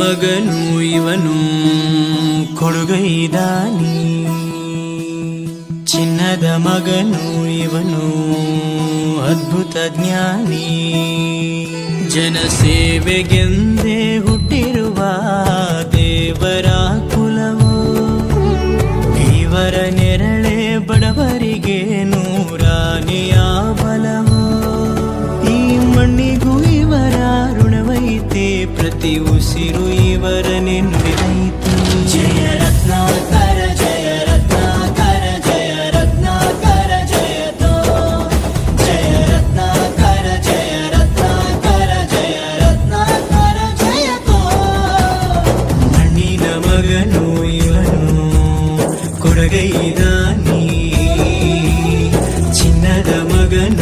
ಮಗನು ಇವನು ಕೊಡುಗೈದಾನಿ, ಚಿನ್ನದ ಮಗನು ಇವನು ಅದ್ಭುತ ಜ್ಞಾನಿ. ಜನಸೇವೆಗೆಂದೇ ಹುಟ್ಟಿರುವ ದೇವರ ಕುಲವು, ಇವರ ನೆರಳೆ ಬಡವರಿಗೆ ನೂರಾನೆಯ ಬಲವು. ಈ ಮಣ್ಣಿಗೂ ಇವರ ಋಣವೈತೆ, ಪ್ರತಿ ಉಸಿರು ಇವರ